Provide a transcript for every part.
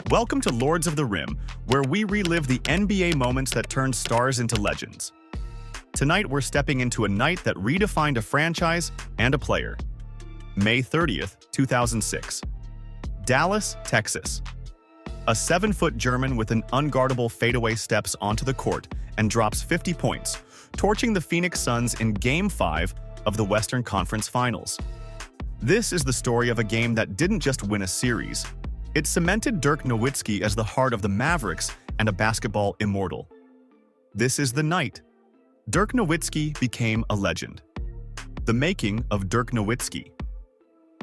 Welcome to Lords of the Rim, where we relive the NBA moments that turned stars into legends. Tonight, we're stepping into a night that redefined a franchise and a player. May 30th, 2006. Dallas, Texas. A 7-foot German with an unguardable fadeaway steps onto the court and drops 50 points, torching the Phoenix Suns in Game 5 of the Western Conference Finals. This is the story of a game that didn't just win a series. It cemented Dirk Nowitzki as the heart of the Mavericks and a basketball immortal. This is the night. Dirk Nowitzki became a legend. The making of Dirk Nowitzki.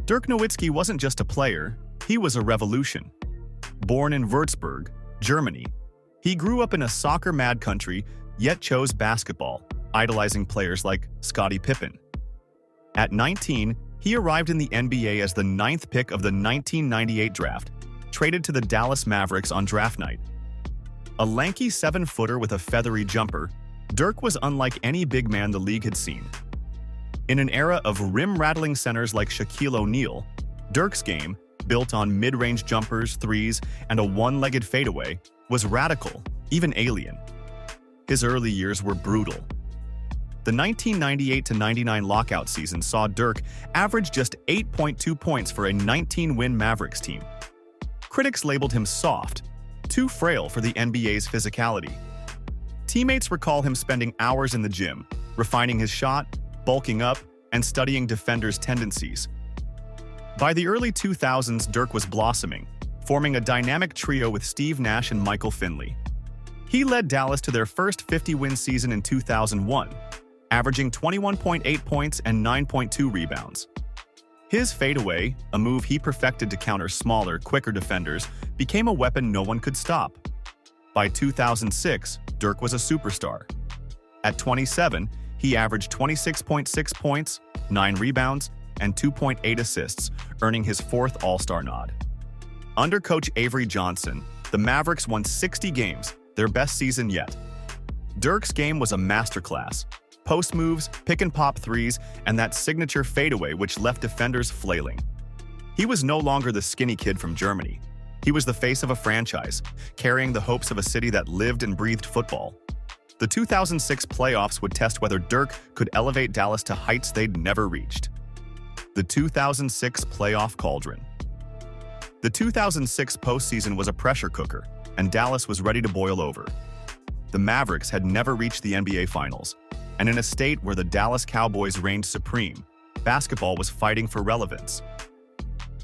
Dirk Nowitzki wasn't just a player, he was a revolution. Born in Würzburg, Germany, he grew up in a soccer-mad country, yet chose basketball, idolizing players like Scottie Pippen. At 19, he arrived in the NBA as the 9th pick of the 1998 draft, traded to the Dallas Mavericks on draft night. A lanky 7-footer with a feathery jumper, Dirk was unlike any big man the league had seen. In an era of rim-rattling centers like Shaquille O'Neal, Dirk's game, built on mid-range jumpers, threes, and a one-legged fadeaway, was radical, even alien. His early years were brutal. The 1998-99 lockout season saw Dirk average just 8.2 points for a 19-win Mavericks team. Critics labeled him soft, too frail for the NBA's physicality. Teammates recall him spending hours in the gym, refining his shot, bulking up, and studying defenders' tendencies. By the early 2000s, Dirk was blossoming, forming a dynamic trio with Steve Nash and Michael Finley. He led Dallas to their first 50-win season in 2001, averaging 21.8 points and 9.2 rebounds. His fadeaway, a move he perfected to counter smaller, quicker defenders, became a weapon no one could stop. By 2006, Dirk was a superstar. At 27, he averaged 26.6 points, 9 rebounds, and 2.8 assists, earning his 4th All-Star nod. Under coach Avery Johnson, the Mavericks won 60 games, their best season yet. Dirk's game was a masterclass. Post moves, pick-and-pop threes, and that signature fadeaway which left defenders flailing. He was no longer the skinny kid from Germany. He was the face of a franchise, carrying the hopes of a city that lived and breathed football. The 2006 playoffs would test whether Dirk could elevate Dallas to heights they'd never reached. The 2006 playoff cauldron. The 2006 postseason was a pressure cooker, and Dallas was ready to boil over. The Mavericks had never reached the NBA Finals, and in a state where the Dallas Cowboys reigned supreme, basketball was fighting for relevance.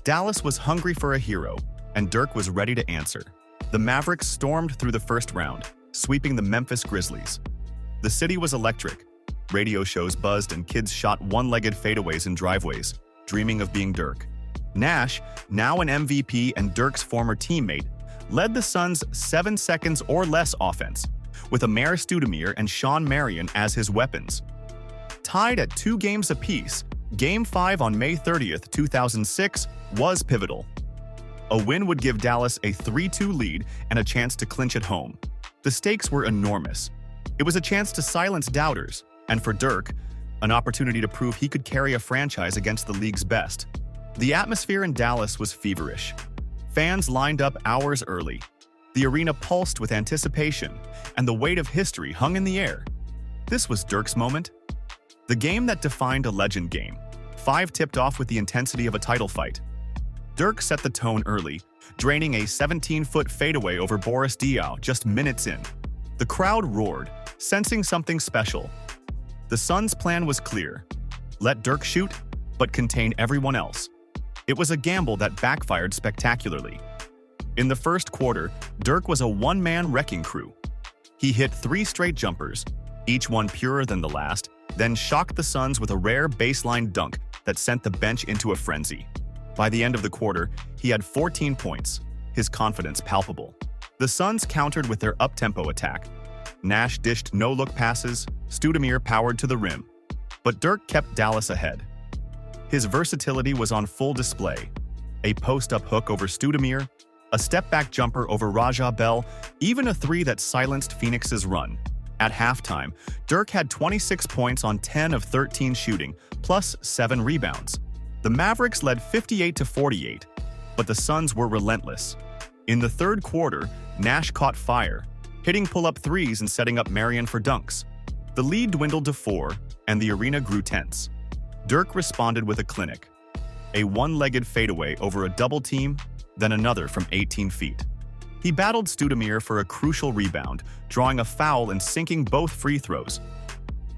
Dallas was hungry for a hero, and Dirk was ready to answer. The Mavericks stormed through the first round, sweeping the Memphis Grizzlies. The city was electric. Radio shows buzzed and kids shot one-legged fadeaways in driveways, dreaming of being Dirk. Nash, now an MVP and Dirk's former teammate, led the Suns' 7 seconds or less offense, with Amir Stoudemire and Sean Marion as his weapons. Tied at 2 games apiece, Game 5 on May 30th, 2006 was pivotal. A win would give Dallas a 3-2 lead and a chance to clinch at home. The stakes were enormous. It was a chance to silence doubters, and for Dirk, an opportunity to prove he could carry a franchise against the league's best. The atmosphere in Dallas was feverish. Fans lined up hours early. The arena pulsed with anticipation, and the weight of history hung in the air. This was Dirk's moment. The game that defined a legend game. 5 tipped off with the intensity of a title fight. Dirk set the tone early, draining a 17-foot fadeaway over Boris Diaw just minutes in. The crowd roared, sensing something special. The Suns' plan was clear. Let Dirk shoot, but contain everyone else. It was a gamble that backfired spectacularly. In the first quarter, Dirk was a one-man wrecking crew. He hit 3 straight jumpers, each one purer than the last, then shocked the Suns with a rare baseline dunk that sent the bench into a frenzy. By the end of the quarter, he had 14 points, his confidence palpable. The Suns countered with their up-tempo attack. Nash dished no-look passes, Stoudemire powered to the rim, but Dirk kept Dallas ahead. His versatility was on full display. A post-up hook over Stoudemire, a step-back jumper over Raja Bell, even a 3 that silenced Phoenix's run. At halftime, Dirk had 26 points on 10 of 13 shooting, plus 7 rebounds. The Mavericks led 58-48, but the Suns were relentless. In the third quarter, Nash caught fire, hitting pull-up threes and setting up Marion for dunks. The lead dwindled to 4, and the arena grew tense. Dirk responded with a clinic. A one-legged fadeaway over a double team, then another from 18 feet. He battled Stoudemire for a crucial rebound, drawing a foul and sinking both free throws.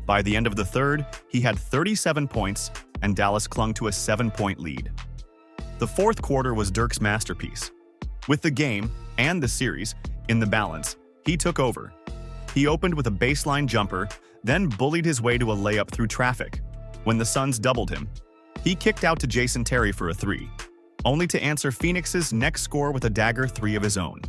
By the end of the third, he had 37 points, and Dallas clung to a 7-point lead. The fourth quarter was Dirk's masterpiece. With the game, and the series, in the balance, he took over. He opened with a baseline jumper, then bullied his way to a layup through traffic. When the Suns doubled him, he kicked out to Jason Terry for a 3, only to answer Phoenix's next score with a dagger 3 of his own.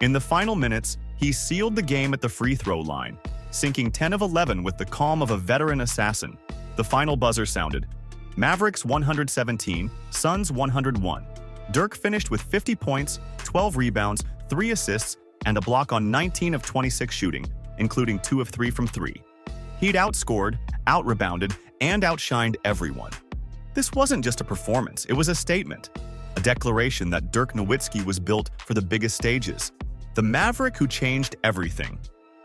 In the final minutes, he sealed the game at the free throw line, sinking 10 of 11 with the calm of a veteran assassin. The final buzzer sounded. Mavericks 117, Suns 101. Dirk finished with 50 points, 12 rebounds, 3 assists, and a block on 19 of 26 shooting, including 2 of 3 from 3. He'd outscored, out-rebounded, and outshined everyone. This wasn't just a performance, it was a statement. A declaration that Dirk Nowitzki was built for the biggest stages. The Maverick who changed everything.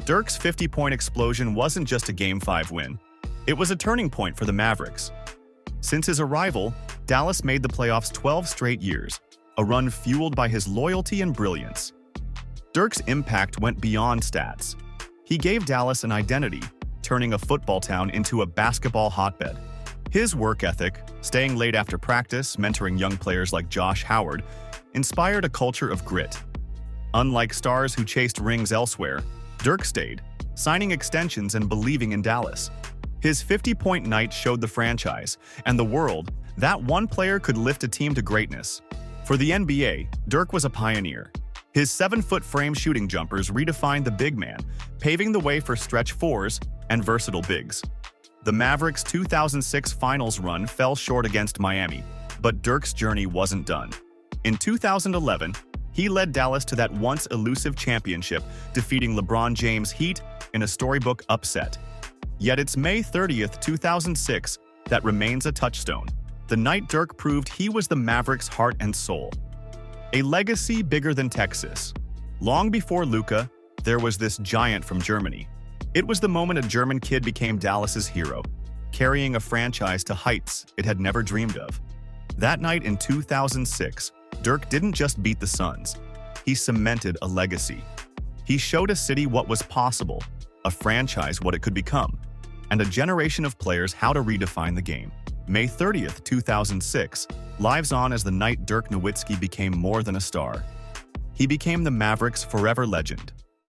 Dirk's 50-point explosion wasn't just a Game 5 win. It was a turning point for the Mavericks. Since his arrival, Dallas made the playoffs 12 straight years, a run fueled by his loyalty and brilliance. Dirk's impact went beyond stats. He gave Dallas an identity, turning a football town into a basketball hotbed. His work ethic, staying late after practice, mentoring young players like Josh Howard, inspired a culture of grit. Unlike stars who chased rings elsewhere, Dirk stayed, signing extensions and believing in Dallas. His 50-point night showed the franchise and the world that one player could lift a team to greatness. For the NBA, Dirk was a pioneer. His 7-foot frame shooting jumpers redefined the big man, paving the way for stretch fours and versatile bigs. The Mavericks' 2006 finals run fell short against Miami, but Dirk's journey wasn't done. In 2011, he led Dallas to that once elusive championship, defeating LeBron James' Heat in a storybook upset. Yet it's May 30th, 2006 that remains a touchstone. The night Dirk proved he was the Mavericks' heart and soul. A legacy bigger than Texas. Long before Luka, there was this giant from Germany. It was the moment a German kid became Dallas's hero, carrying a franchise to heights it had never dreamed of. That night in 2006, Dirk didn't just beat the Suns. He cemented a legacy. He showed a city what was possible, a franchise what it could become, and a generation of players how to redefine the game. May 30th, 2006, lives on as the night Dirk Nowitzki became more than a star. He became the Mavericks' forever legend.